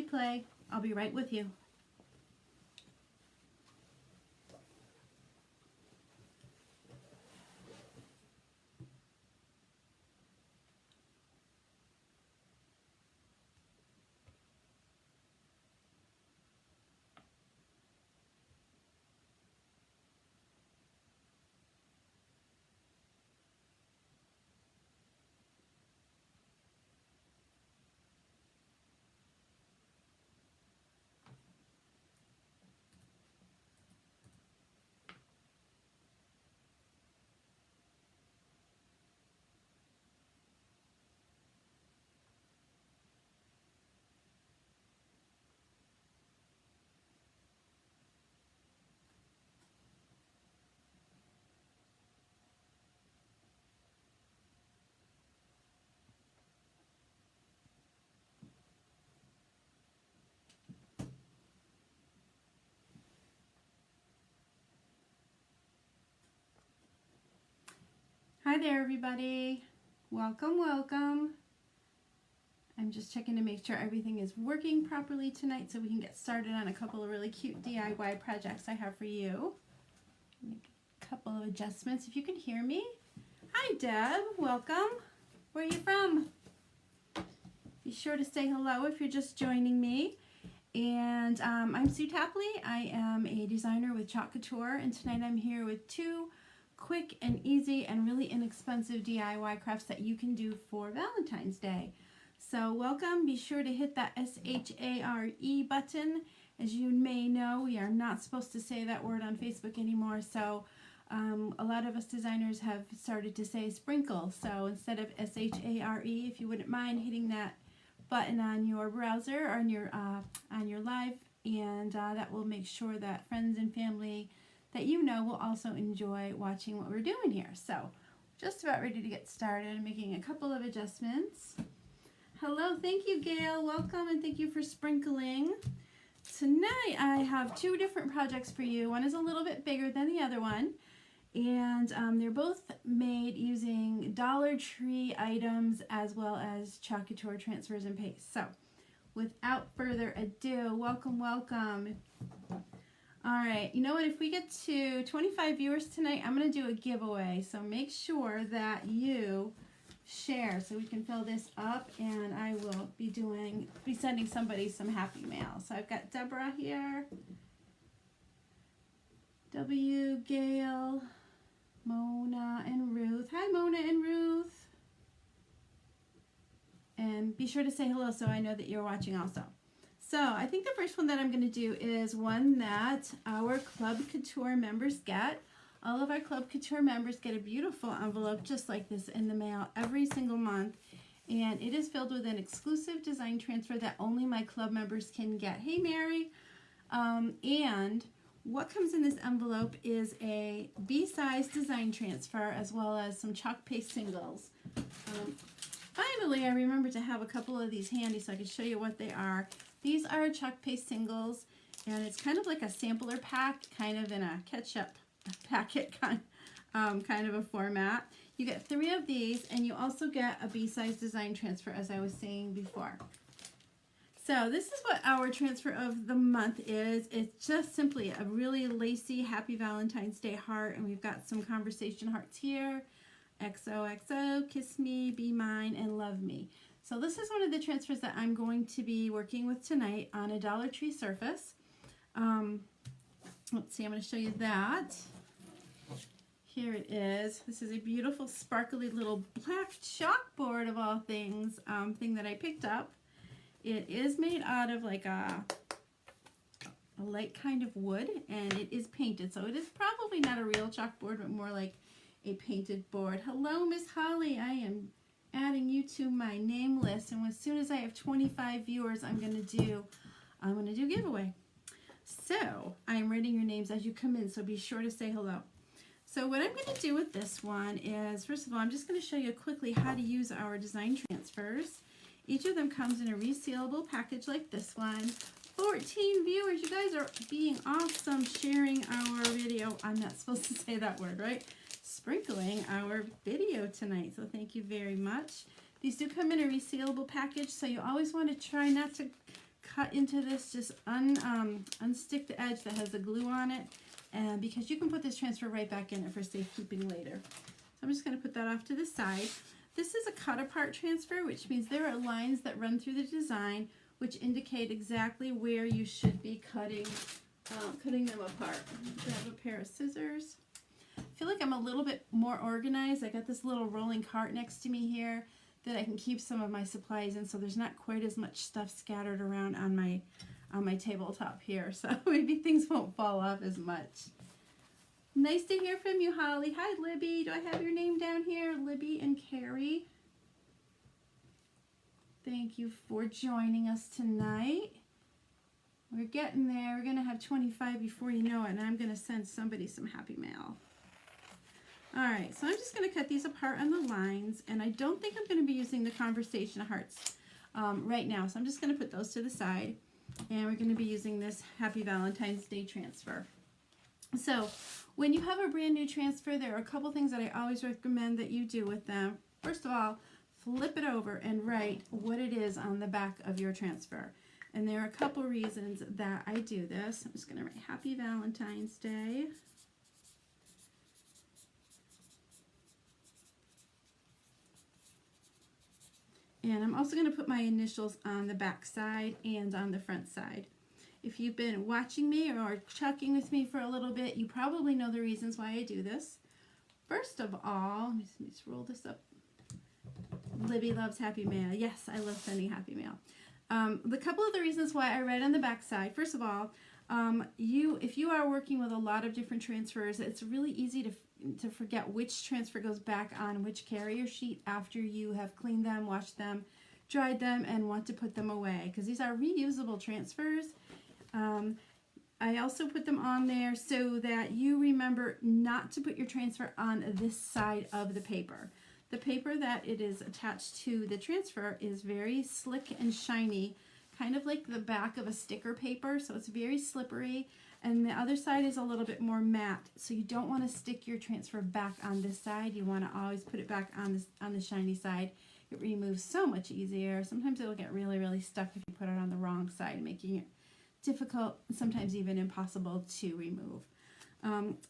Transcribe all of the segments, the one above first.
replay. I'll be right with you. Hi there, everybody. Welcome, welcome. I'm just checking to make sure everything is working properly tonight so we can get started on a couple of really cute DIY projects I have for you. Make a couple of adjustments if you can hear me. Hi, Deb. Welcome. Where are you from? Be sure to say hello if you're just joining me. And I'm Sue Tapley. I am a designer with Club Couture, and tonight I'm here with two quick and easy and really inexpensive DIY crafts that you can do for Valentine's Day. So welcome. Be sure to hit that S-H-A-R-E button. As you may know, we are not supposed to say that word on Facebook anymore, so a lot of us designers have started to say sprinkle. So instead of S-H-A-R-E, if you wouldn't mind hitting that button on your browser or on your live, and that will make sure that friends and family that you know will also enjoy watching what we're doing here. So just about ready to get started. I'm making a couple of adjustments. Hello, thank you, Gail. Welcome, and thank you for sprinkling. Tonight I have two different projects for you. One is a little bit bigger than the other one, and they're both made using Dollar Tree items as well as Club Couture transfers and paste. So without further ado, welcome, welcome. All right, you know what, if we get to 25 viewers tonight, I'm going to do a giveaway. So make sure that you share so we can fill this up, and I will be sending somebody some happy mail. So I've got Deborah here, W, Gail, Mona, and Ruth. Hi, Mona and Ruth. And be sure to say hello so I know that you're watching also. So I think the first one that I'm going to do is one that our Club Couture members get. All of our Club Couture members get a beautiful envelope just like this in the mail every single month. And it is filled with an exclusive design transfer that only my club members can get. Hey, Mary. And what comes in this envelope is a B-size design transfer as well as some chalk paste singles. Finally, I remember to have a couple of these handy so I can show you what they are. These are chalk paste singles, and it's kind of like a sampler pack, kind of in a ketchup packet kind of a format. You get 3 of these, and you also get a B-size design transfer, as I was saying before. So this is what our transfer of the month is. It's just simply a really lacy Happy Valentine's Day heart, and we've got some conversation hearts here. XOXO, Kiss Me, Be Mine, and Love Me. So this is one of the transfers that I'm going to be working with tonight on a Dollar Tree surface. Let's see, I'm going to show you that. Here it is. This is a beautiful, sparkly little black chalkboard of all things, thing that I picked up. It is made out of like a light kind of wood, and it is painted. So it is probably not a real chalkboard, but more like a painted board. Hello, Miss Holly. I am adding you to my name list, and as soon as I have 25 viewers, I'm going to do giveaway. So I'm writing your names as you come in, so be sure to say hello. So what I'm going to do with this one is, first of all, I'm just going to show you quickly how to use our design transfers. Each of them comes in a resealable package like this one. 14 viewers. You guys are being awesome, sharing our video. I'm not supposed to say that word, right? Sprinkling our video tonight. So thank you very much. These do come in a resealable package, so you always want to try not to cut into this, just unstick the edge that has the glue on it, and because you can put this transfer right back in it for safekeeping later. So I'm just going to put that off to the side. This is a cut apart transfer, which means there are lines that run through the design which indicate exactly where you should be cutting them apart. Grab a pair of scissors. I feel like I'm a little bit more organized. I got this little rolling cart next to me here that I can keep some of my supplies in, so there's not quite as much stuff scattered around on my tabletop here, so maybe things won't fall off as much. Nice to hear from you, Holly. Hi, Libby. Do I have your name down here? Libby and Carrie. Thank you for joining us tonight. We're getting there. We're going to have 25 before you know it, and I'm going to send somebody some happy mail. All right, so I'm just going to cut these apart on the lines, and I don't think I'm going to be using the conversation hearts right now, so I'm just going to put those to the side, and we're going to be using this Happy Valentine's Day transfer. So when you have a brand new transfer, there are a couple things that I always recommend that you do with them. First of all, flip it over and write what it is on the back of your transfer. And there are a couple reasons that I do this. I'm just going to write Happy Valentine's Day. And I'm also going to put my initials on the back side and on the front side. If you've been watching me or checking with me for a little bit, you probably know the reasons why I do this. First of all, let me just roll this up. Libby loves happy mail. Yes, I love sending happy mail. The couple of the reasons why I write on the back side. First of all, if you are working with a lot of different transfers, it's really easy to forget which transfer goes back on which carrier sheet after you have cleaned them, washed them, dried them, and want to put them away, because these are reusable transfers. I also put them on there so that you remember not to put your transfer on this side of the paper. The paper that it is attached to the transfer is very slick and shiny, kind of like the back of a sticker paper, so it's very slippery, and the other side is a little bit more matte, so you don't want to stick your transfer back on this side. You want to always put it back on the shiny side. It removes so much easier. Sometimes it'll get really, really stuck if you put it on the wrong side, making it difficult, sometimes even impossible to remove.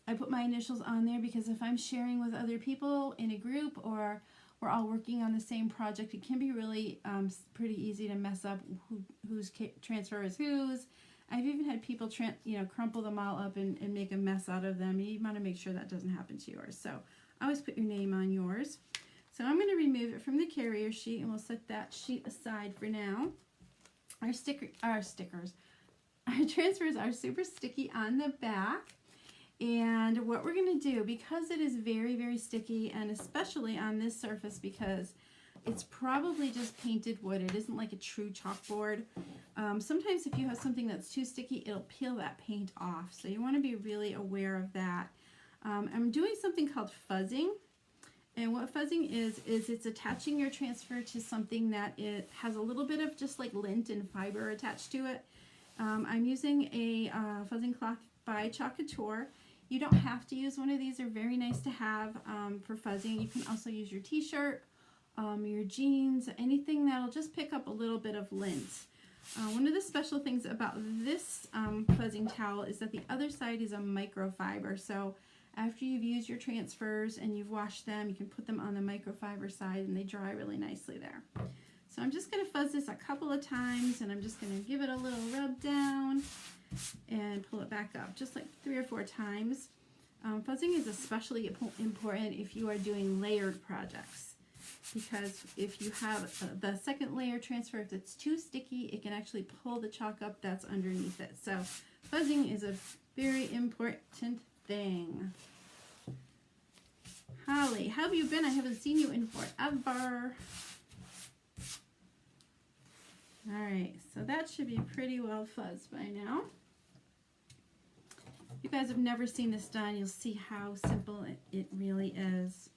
I put my initials on there because if I'm sharing with other people in a group or we're all working on the same project, it can be really pretty easy to mess up whose transfer is whose. I've even had people crumple them all up and make a mess out of them. You want to make sure that doesn't happen to yours. So always put your name on yours. So I'm going to remove it from the carrier sheet, and we'll set that sheet aside for now. Our transfers are super sticky on the back. And what we're going to do, because it is very, very sticky, and especially on this surface because it's probably just painted wood, it isn't like a true chalkboard. Sometimes if you have something that's too sticky, it'll peel that paint off. So you want to be really aware of that. I'm doing something called fuzzing. And what fuzzing is it's attaching your transfer to something that it has a little bit of just like lint and fiber attached to it. I'm using a fuzzing cloth by Club Couture. You don't have to use one of these. They're very nice to have for fuzzing. You can also use your t-shirt, your jeans, anything that'll just pick up a little bit of lint. One of the special things about this fuzzing towel is that the other side is a microfiber. So after you've used your transfers and you've washed them, you can put them on the microfiber side and they dry really nicely there. So I'm just going to fuzz this a couple of times, and I'm just going to give it a little rub down and pull it back up just like 3 or 4 times. Fuzzing is especially important if you are doing layered projects, because if you have the second layer transfer, if it's too sticky, it can actually pull the chalk up that's underneath it. So fuzzing is a very important thing. Holly, how have you been? I haven't seen you in forever. All right, so that should be pretty well fuzzed by now. If you guys have never seen this done, you'll see how simple it really is.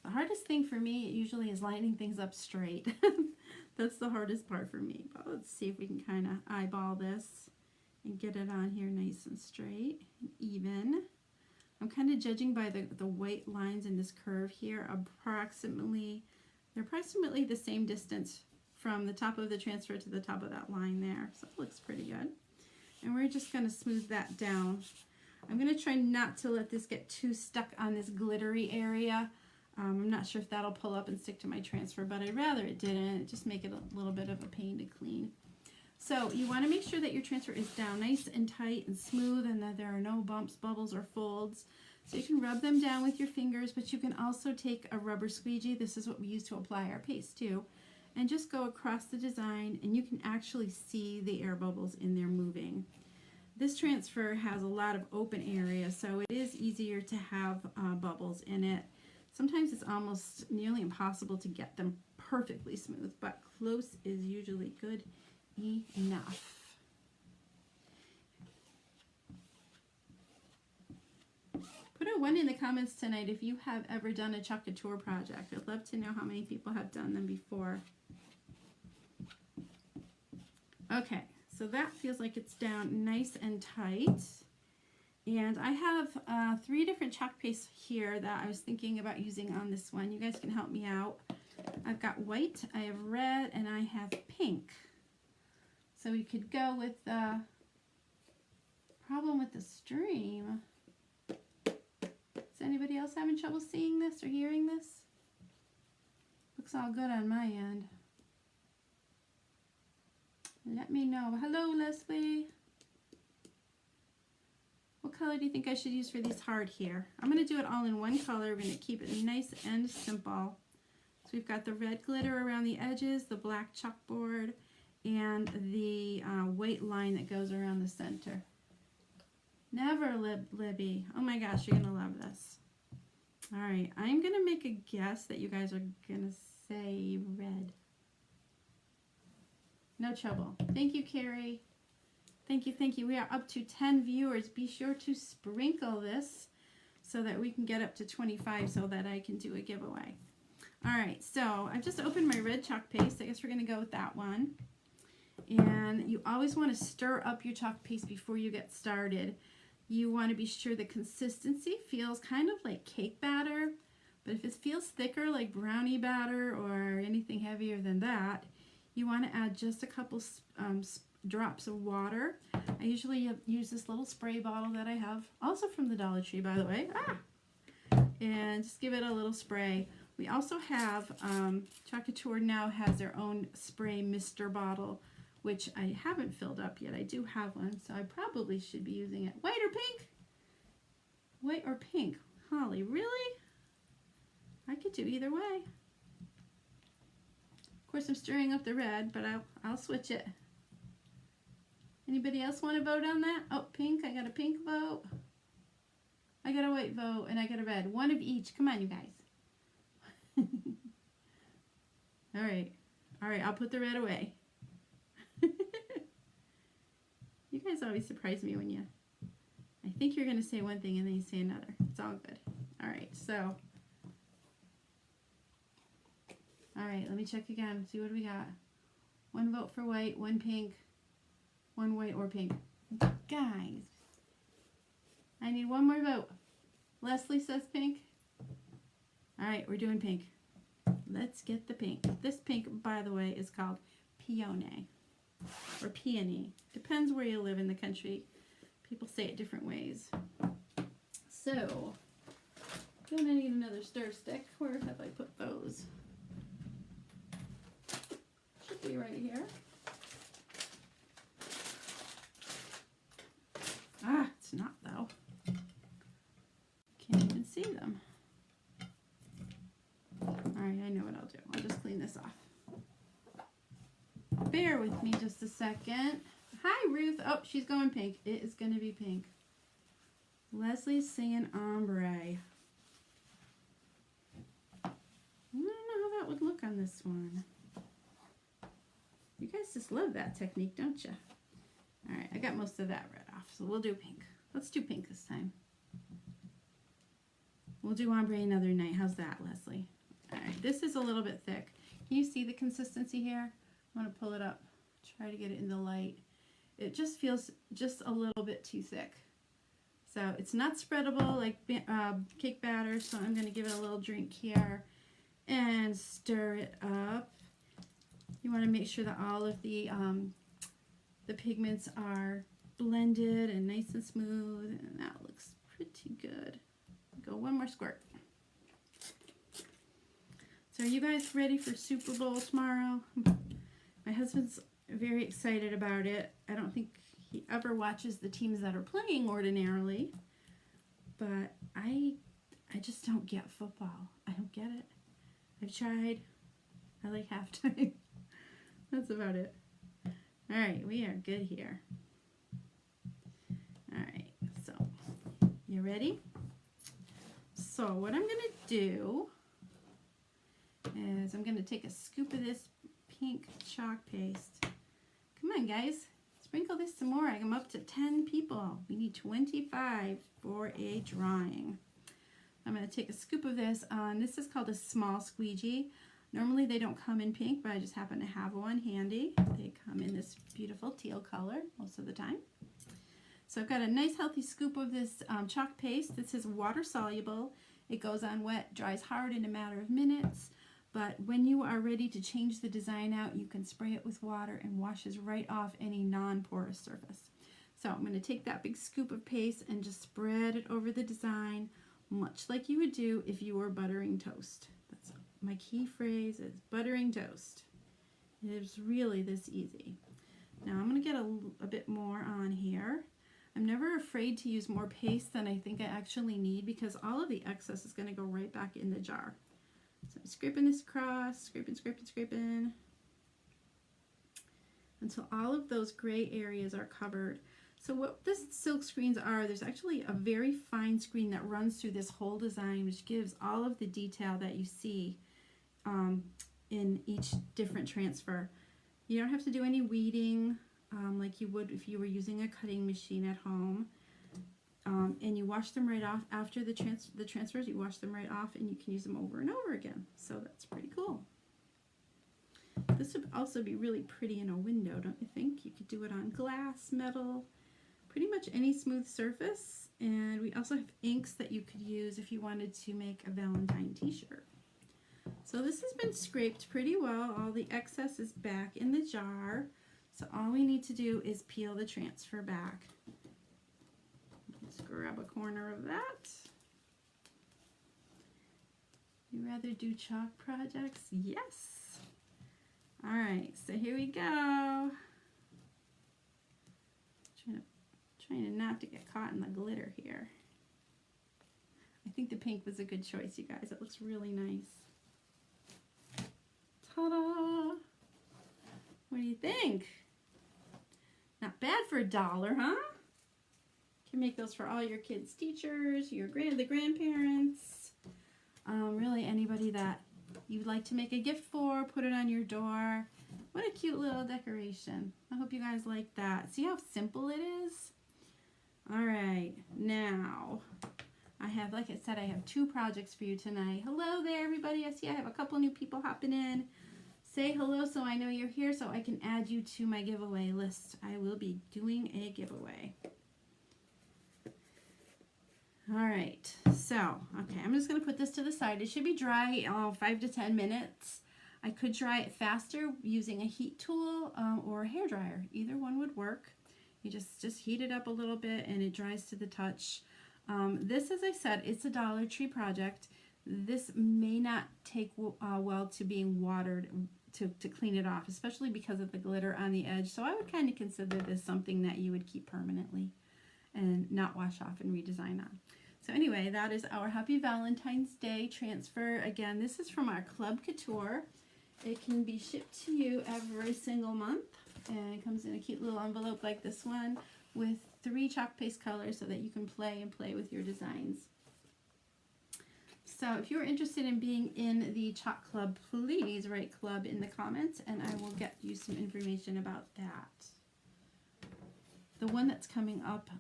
The hardest thing for me usually is lining things up straight. That's the hardest part for me. But let's see if we can kind of eyeball this and get it on here nice and straight and even. I'm kind of judging by the white lines in this curve here. They're approximately the same distance from the top of the transfer to the top of that line there. So it looks pretty good. And we're just going to smooth that down. I'm going to try not to let this get too stuck on this glittery area. I'm not sure if that'll pull up and stick to my transfer, but I'd rather it didn't. Just make it a little bit of a pain to clean. So you want to make sure that your transfer is down nice and tight and smooth and that there are no bumps, bubbles, or folds. So you can rub them down with your fingers, but you can also take a rubber squeegee. This is what we use to apply our paste too. And just go across the design, and you can actually see the air bubbles in there moving. This transfer has a lot of open area, so it is easier to have bubbles in it. Sometimes it's almost nearly impossible to get them perfectly smooth, but close is usually good enough. Put a 1 in the comments tonight if you have ever done a Club Couture project. I'd love to know how many people have done them before. Okay, so that feels like it's down nice and tight. And I have 3 different chalk pastes here that I was thinking about using on this one. You guys can help me out. I've got white, I have red, and I have pink. So we could go with the problem with the stream. Is anybody else having trouble seeing this or hearing this? Looks all good on my end. Let me know. Hello, Leslie. What color do you think I should use for these hard here? I'm going to do it all in one color. We're going to keep it nice and simple. So we've got the red glitter around the edges, the black chalkboard, and the white line that goes around the center. Never, Libby. Oh my gosh, you're going to love this. All right, I'm going to make a guess that you guys are going to say red. No trouble. Thank you, Carrie. Thank you, thank you. We are up to 10 viewers. Be sure to sprinkle this so that we can get up to 25 so that I can do a giveaway. All right, so I've just opened my red chalk paste. I guess we're going to go with that one. And you always want to stir up your chalk paste before you get started. You want to be sure the consistency feels kind of like cake batter, but if it feels thicker like brownie batter or anything heavier than that, you want to add just a couple drops of water. I usually use this little spray bottle that I have, also from the Dollar Tree, by the way. And just give it a little spray. We also have, Club Couture now has their own spray mister bottle, which I haven't filled up yet. I do have one, so I probably should be using it. White or pink? White or pink? Holly, really? I could do either way. Of course, I'm stirring up the red, but I'll switch it. Anybody else want to vote on that? Oh, pink. I got a pink vote. I got a white vote, and I got a red. One of each. Come on, you guys. All right. All right, I'll put the red away. You guys always surprise me when I think you're going to say one thing and then you say another. It's all good. All right, so. All right, let me check again. See what we got. 1 vote for white, 1 pink, 1 white or pink. Guys, I need 1 more vote. Leslie says pink. All right, we're doing pink. Let's get the pink. This pink, by the way, is called peony or peony. Depends where you live in the country. People say it different ways. So, I'm gonna need another stir stick. Where have I put those? Should be right here. Ah, it's not though. Can't even see them. Alright, I know what I'll do. I'll just clean this off. Bear with me just a second. Hi, Ruth. Oh, she's going pink. It is going to be pink. Leslie's saying ombre. I don't know how that would look on this one. You guys just love that technique, don't you? All right, I got most of that red off, so we'll do pink. Let's do pink this time. We'll do ombre another night. How's that, Leslie? All right, this is a little bit thick. Can you see the consistency here? I'm going to pull it up. Try to get it in the light. It just feels just a little bit too thick. So it's not spreadable like cake batter, so I'm going to give it a little drink here and stir it up. You want to make sure that all of the pigments are blended and nice and smooth, and that looks pretty good. Go one more squirt. So are you guys ready for Super Bowl tomorrow? My husband's very excited about it. I don't think he ever watches the teams that are playing ordinarily, but I just don't get football. I don't get it. I've tried. I like halftime. That's about it. All right, we are good here. All right, so you ready? So what I'm gonna do is I'm gonna take a scoop of this pink chalk paste. Come on, guys. Sprinkle this some more. I'm up to 10 people. We need 25 for a drawing. I'm going to take a scoop of this. This is called a small squeegee. Normally they don't come in pink, but I just happen to have one handy. They come in this beautiful teal color most of the time. So I've got a nice healthy scoop of this chalk paste. This is water soluble. It goes on wet, dries hard in a matter of minutes. But when you are ready to change the design out, you can spray it with water and washes right off any non-porous surface. So I'm going to take that big scoop of paste and just spread it over the design, much like you would do if you were buttering toast. That's my key phrase, is buttering toast. It is really this easy. Now I'm going to get a bit more on here. I'm never afraid to use more paste than I think I actually need, because all of the excess is going to go right back in the jar. So I'm scraping this across, scraping, until all of those gray areas are covered. So what this silk screens are, there's actually a very fine screen that runs through this whole design, which gives all of the detail that you see in each different transfer. You don't have to do any weeding like you would if you were using a cutting machine at home. And you wash them right off after the transfers. You wash them right off, and you can use them over and over again. So that's pretty cool. This would also be really pretty in a window, don't you think? You could do it on glass, metal, pretty much any smooth surface. And we also have inks that you could use if you wanted to make a Valentine t-shirt. So this has been scraped pretty well. All the excess is back in the jar. So all we need to do is peel the transfer back. Let's grab a corner of that. You rather do chalk projects? Yes. All right, so here we go. Trying not to get caught in the glitter here. I think the pink was a good choice, you guys. It looks really nice. Ta-da! What do you think? Not bad for $1, huh? You can make those for all your kids' teachers, the grandparents, really anybody that you'd like to make a gift for, put it on your door. What a cute little decoration. I hope you guys like that. See how simple it is? All right, now I have, like I said, I have 2 projects for you tonight. Hello there, everybody. I see I have a couple new people hopping in. Say hello so I know you're here so I can add you to my giveaway list. I will be doing a giveaway. All right, so, okay, I'm just going to put this to the side. It should be dry 5 to 10 minutes. I could dry it faster using a heat tool or a hairdryer. Either one would work. You just heat it up a little bit and it dries to the touch. This, as I said, it's a Dollar Tree project. This may not take well to being watered to clean it off, especially because of the glitter on the edge. So I would kind of consider this something that you would keep permanently and not wash off and redesign on. So anyway, that is our Happy Valentine's Day transfer. Again, this is from our Club Couture. It can be shipped to you every single month, and it comes in a cute little envelope like this one with 3 chalk paste colors so that you can play with your designs. So if you're interested in being in the Chalk Club, please write club in the comments and I will get you some information about that. The one that's coming up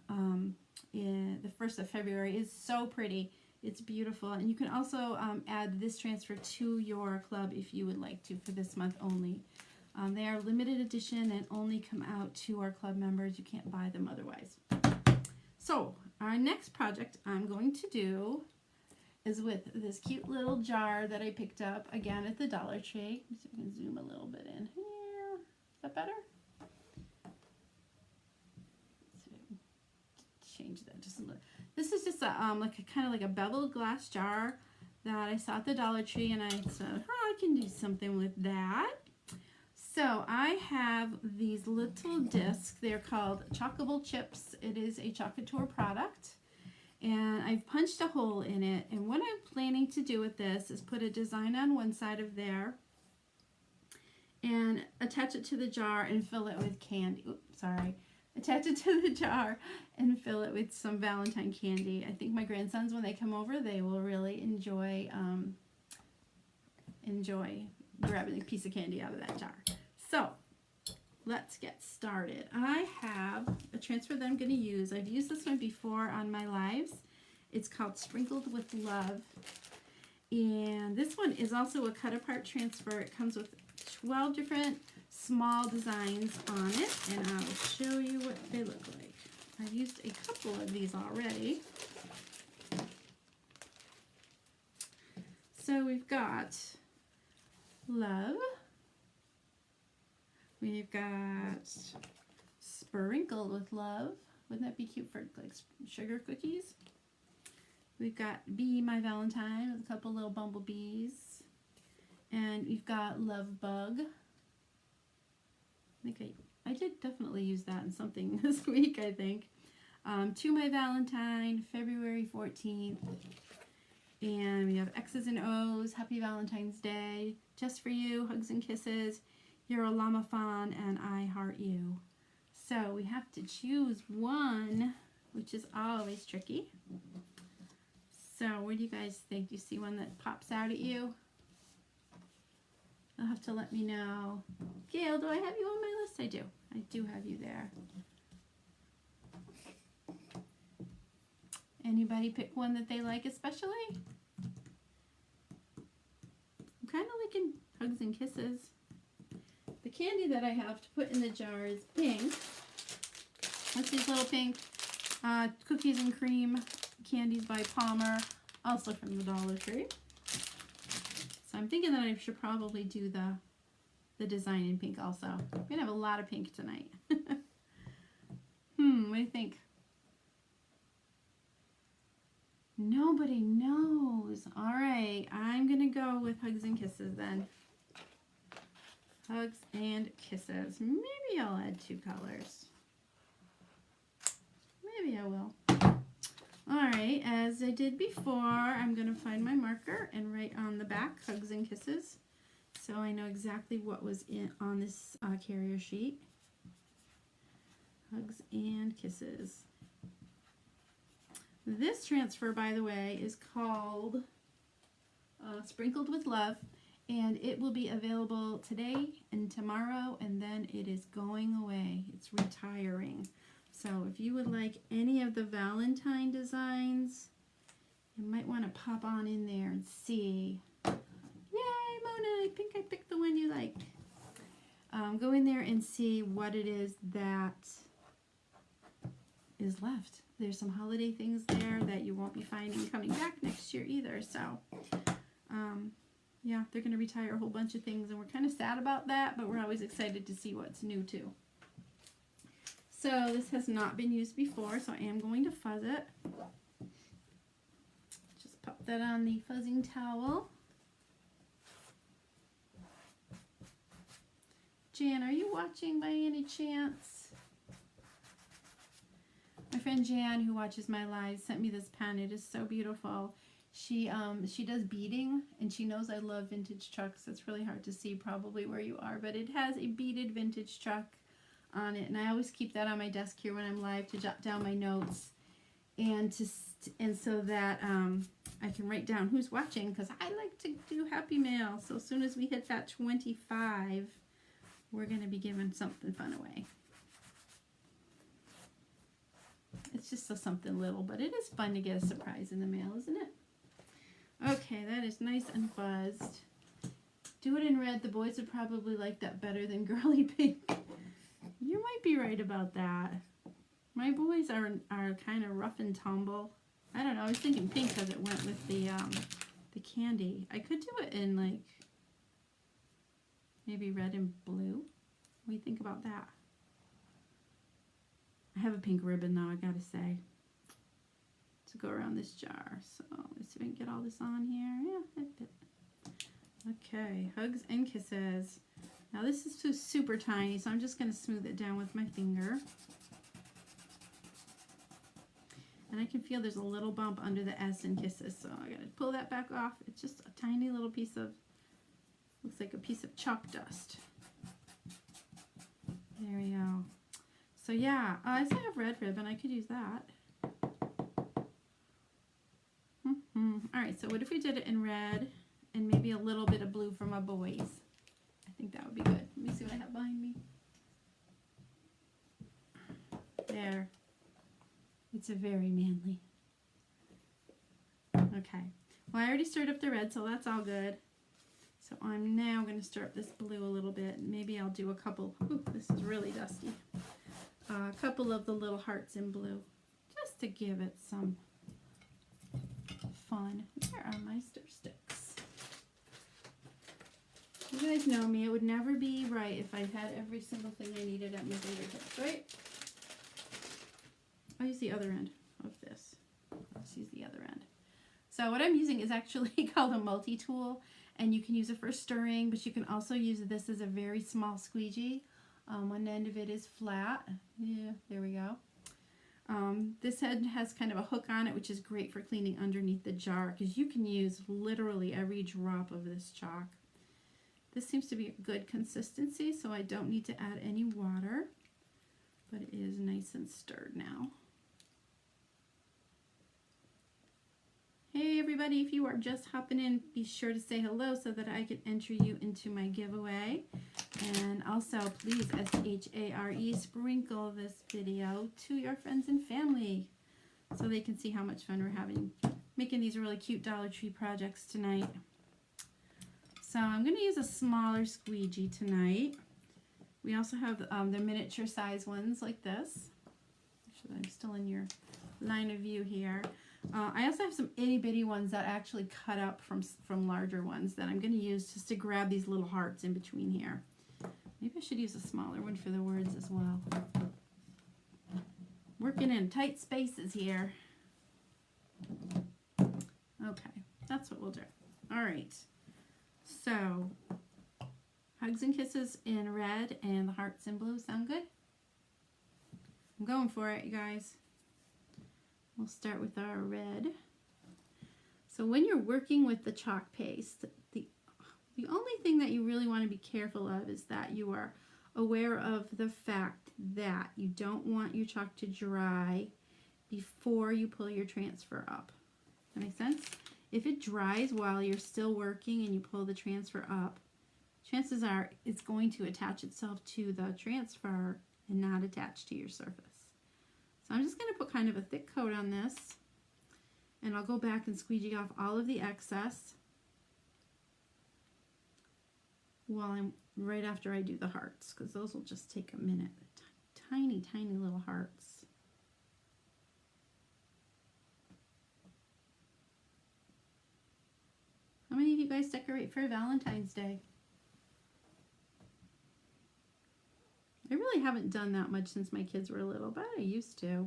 in the 1st of February is so pretty. It's beautiful. And you can also add this transfer to your club if you would like to for this month only. They are limited edition and only come out to our club members. You can't buy them otherwise. So our next project I'm going to do is with this cute little jar that I picked up again at the Dollar Tree. Let's see if I can zoom a little bit in here. Is that better? Let's change that just a little. This is just a like a kind of like a beveled glass jar that I saw at the Dollar Tree, and I said, oh, I can do something with that. So I have these little discs. They're called Chockable Chips. It is a Club Couture product. And I've punched a hole in it. And what I'm planning to do with this is put a design on one side of there and attach it to the jar and fill it with candy. Oops, sorry. Attach it to the jar and fill it with some Valentine candy. I think my grandsons, when they come over, they will really enjoy grabbing a piece of candy out of that jar. So let's get started. I have a transfer that I'm going to use. I've used this one before on my lives. It's called Sprinkled with Love. And this one is also a cut apart transfer. It comes with 12 different small designs on it, and I'll show you what they look like. I've used a couple of these already. So we've got Love. We've got Sprinkled with Love. Wouldn't that be cute for like sugar cookies? We've got Be My Valentine with a couple little bumblebees. And we've got Love Bug. I think I did definitely use that in something this week, I think. To My Valentine, February 14th. And we have X's and O's, Happy Valentine's Day, Just for You, Hugs and Kisses, You're a Llama Fawn, and I Heart You. So we have to choose one, which is always tricky. So what do you guys think? Do you see one that pops out at you? You'll have to let me know. Gail, do I have you on my list? I do. I do have you there. Anybody pick one that they like especially? I'm kind of liking Hugs and Kisses. The candy that I have to put in the jar is pink. That's these little pink cookies and cream candies by Palmer, also from the Dollar Tree. So I'm thinking that I should probably do the design in pink also. We're going to have a lot of pink tonight. What do you think? Nobody knows. All right, I'm going to go with Hugs and Kisses then. Hugs and Kisses. Maybe I'll add 2 colors. Maybe I will. All right, as I did before, I'm going to find my marker and write on the back, Hugs and Kisses, so I know exactly what was on this carrier sheet. Hugs and Kisses. This transfer, by the way, is called Sprinkled with Love, and it will be available today and tomorrow, and then it is going away. It's retiring. So if you would like any of the Valentine designs, you might want to pop on in there and see. Yay, Mona, I think I picked the one you liked. Go in there and see what it is that is left. There's some holiday things there that you won't be finding coming back next year either. So, yeah, they're going to retire a whole bunch of things, and we're kind of sad about that, but we're always excited to see what's new too. So this has not been used before, so I am going to fuzz it. Just pop that on the fuzzing towel. Jan, are you watching by any chance? My friend Jan, who watches my lives, sent me this pen. It is so beautiful. She does beading, and she knows I love vintage trucks. It's really hard to see probably where you are, but it has a beaded vintage truck on it, and I always keep that on my desk here when I'm live to jot down my notes, and so that I can write down who's watching, because I like to do Happy Mail. So as soon as we hit that 25, we're going to be giving something fun away. It's just something little, but it is fun to get a surprise in the mail, isn't it? Okay, that is nice and fuzzed. Do it in red. The boys would probably like that better than girly pink. You might be right about that. My boys are kind of rough and tumble. I don't know. I was thinking pink because it went with the candy. I could do it in like maybe red and blue. What do you think about that? I have a pink ribbon though, I gotta say, to go around this jar. So let's see if I can get all this on here. Yeah, it fit. Okay, hugs and kisses. Now this is super tiny, so I'm just gonna smooth it down with my finger. And I can feel there's a little bump under the S in kisses, so I gotta pull that back off. It's just a tiny little piece of, looks like a piece of chalk dust. There we go. So yeah, I still have red ribbon. I could use that. Alright, so what if we did it in red and maybe a little bit of blue for my boys? I think that would be good. Let me see what I have behind me. There. It's a very manly. Okay. Well, I already stirred up the red, so that's all good. So I'm now going to stir up this blue a little bit. Maybe I'll do a couple. Ooh, this is really dusty. A couple of the little hearts in blue, just to give it some fun. Where are my stir sticks? You guys know me. It would never be right if I had every single thing I needed at my fingertips, right? I'll use the other end of this. Let's use the other end. So what I'm using is actually called a multi-tool, and you can use it for stirring, but you can also use this as a very small squeegee. One end of it is flat. Yeah, there we go. This head has kind of a hook on it, which is great for cleaning underneath the jar, because you can use literally every drop of this chalk. This seems to be a good consistency, so I don't need to add any water, but it is nice and stirred now. Hey everybody, if you are just hopping in, be sure to say hello so that I can enter you into my giveaway. And also, please, S-H-A-R-E, sprinkle this video to your friends and family so they can see how much fun we're having making these really cute Dollar Tree projects tonight. So I'm going to use a smaller squeegee tonight. We also have the miniature size ones like this. Make sure that I'm still in your line of view here. I also have some itty bitty ones that actually cut up from larger ones that I'm going to use just to grab these little hearts in between here. Maybe I should use a smaller one for the words as well. Working in tight spaces here. Okay, that's what we'll do. All right, so hugs and kisses in red and the hearts in blue. Sound good? I'm going for it, you guys. We'll start with our red. So when you're working with the chalk paste, the only thing that you really want to be careful of is that you are aware of the fact that you don't want your chalk to dry before you pull your transfer up. That make sense? If it dries while you're still working and you pull the transfer up, chances are it's going to attach itself to the transfer and not attach to your surface. So I'm just going to put kind of a thick coat on this, and I'll go back and squeegee off all of the excess while I'm right after I do the hearts, because those will just take a minute. Tiny, tiny little hearts. How many of you guys decorate for Valentine's Day? I really haven't done that much since my kids were little, but I used to. It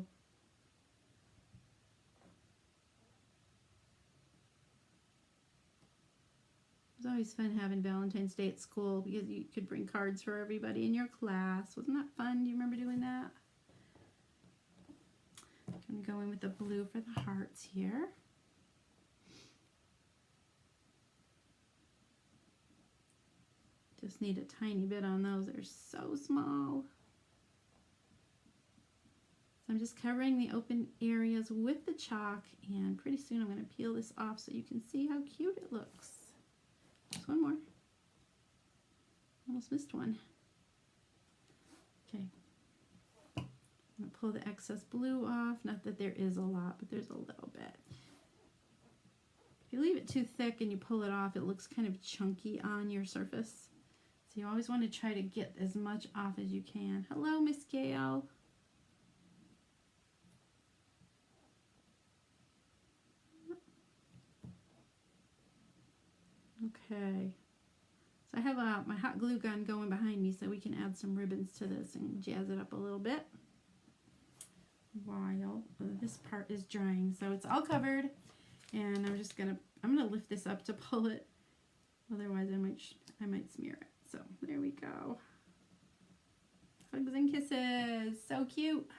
was always fun having Valentine's Day at school because you could bring cards for everybody in your class. Wasn't that fun? Do you remember doing that? I'm going to go in with the blue for the hearts here. Just need a tiny bit on those. They're so small. So I'm just covering the open areas with the chalk, and pretty soon I'm going to peel this off so you can see how cute it looks. Just one more. Almost missed one. Okay. I'm going to pull the excess blue off. Not that there is a lot, but there's a little bit. If you leave it too thick and you pull it off, it looks kind of chunky on your surface. So you always want to try to get as much off as you can. Hello, Miss Gail. Okay. So I have my hot glue gun going behind me so we can add some ribbons to this and jazz it up a little bit while this part is drying. So it's all covered, and I'm gonna lift this up to pull it. Otherwise I might smear it. So there we go. Hugs and kisses. So cute.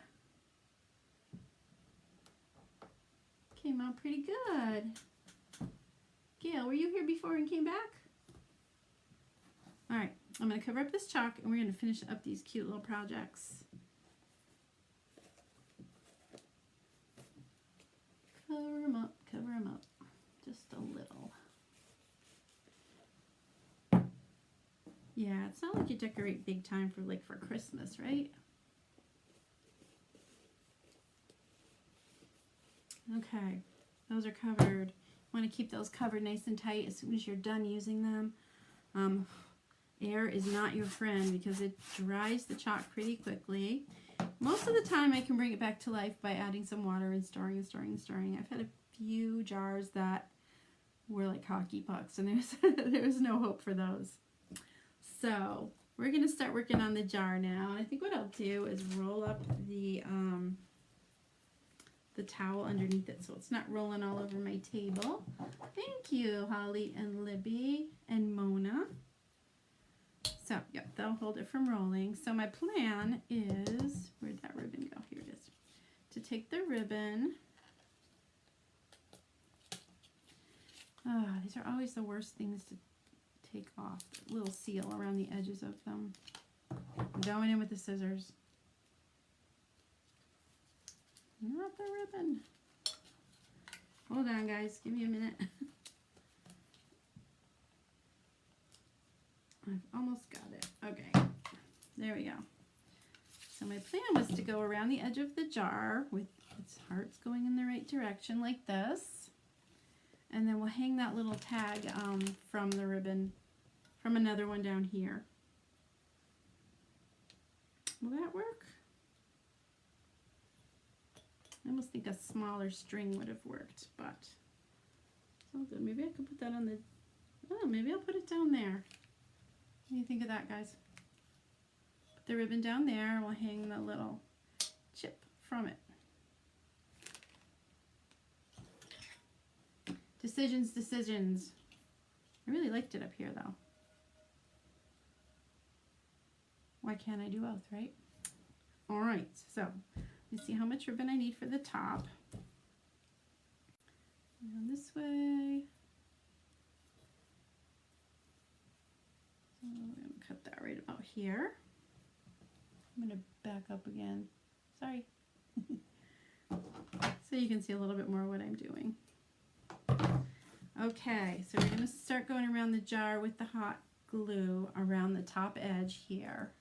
Came out pretty good. Gail, were you here before and came back? All right, I'm going to cover up this chalk and we're going to finish up these cute little projects. Cover them up, just a little. Yeah, it's not like you decorate big time for Christmas, right? Okay, those are covered. You want to keep those covered nice and tight as soon as you're done using them. Air is not your friend because it dries the chalk pretty quickly. Most of the time I can bring it back to life by adding some water and storing. I've had a few jars that were like hockey pucks, and there's no hope for those. So we're going to start working on the jar now. And I think what I'll do is roll up the towel underneath it so it's not rolling all over my table. Thank you, Holly and Libby and Mona. So, yep, that'll hold it from rolling. So my plan is, where'd that ribbon go? Here it is. To take the ribbon. These are always the worst things to take off. The little seal around the edges of them. I'm going in with the scissors. Not the ribbon. Hold on, guys. Give me a minute. I've almost got it. Okay. There we go. So my plan was to go around the edge of the jar with its hearts going in the right direction like this. And then we'll hang that little tag from the ribbon from another one down here. Will that work? I almost think a smaller string would have worked, but it's all good. Maybe I could put that on the, maybe I'll put it down there. What do you think of that, guys? Put the ribbon down there, and we'll hang the little chip from it. Decisions. I really liked it up here, though. Why can't I do both, right? All right, so let's see how much ribbon I need for the top. Down this way. So I'm going to cut that right about here. I'm going to back up again. Sorry. So you can see a little bit more what I'm doing. Okay, so we're going to start going around the jar with the hot glue around the top edge here.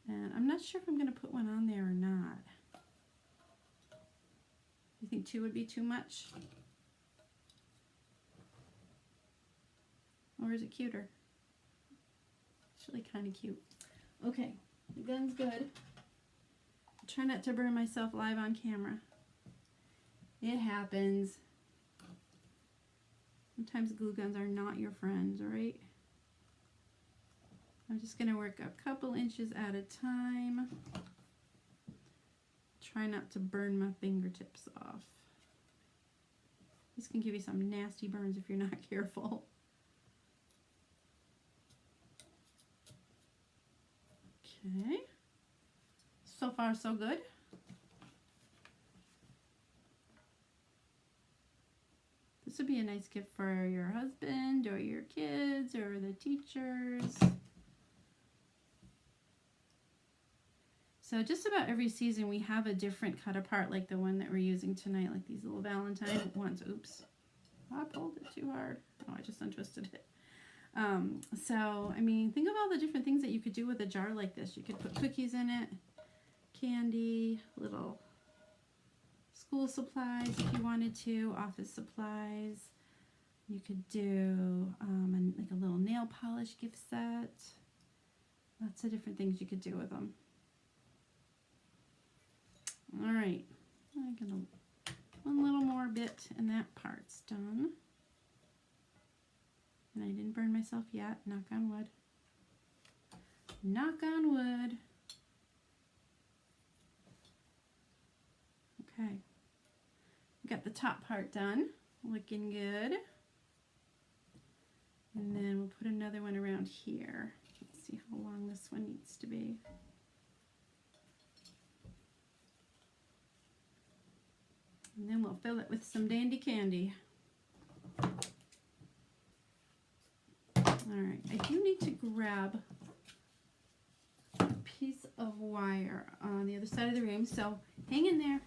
And I'm not sure if I'm going to put one on there or not. You think 2 would be too much? Or is it cuter? Actually kind of cute. Okay, the gun's good. Try not to burn myself live on camera. It happens. Sometimes glue guns are not your friends, right? I'm just going to work a couple inches at a time. Try not to burn my fingertips off. This can give you some nasty burns if you're not careful. Okay. So far, so good. This would be a nice gift for your husband or your kids or the teachers. So just about every season we have a different cut apart, like the one that we're using tonight, like these little Valentine ones. Oops, I pulled it too hard. Oh, I just untwisted it. So, I mean, think of all the different things that you could do with a jar like this. You could put cookies in it, candy, little school supplies if you wanted to, office supplies. You could do like a little nail polish gift set. Lots of different things you could do with them. All right, I'm gonna one little more bit and that part's done. And I didn't burn myself yet, knock on wood. Knock on wood. Okay, got the top part done, looking good. And then we'll put another one around here. Let's see how long this one needs to be. And then we'll fill it with some dandy candy. Alright, I do need to grab a piece of wire on the other side of the room, so hang in there.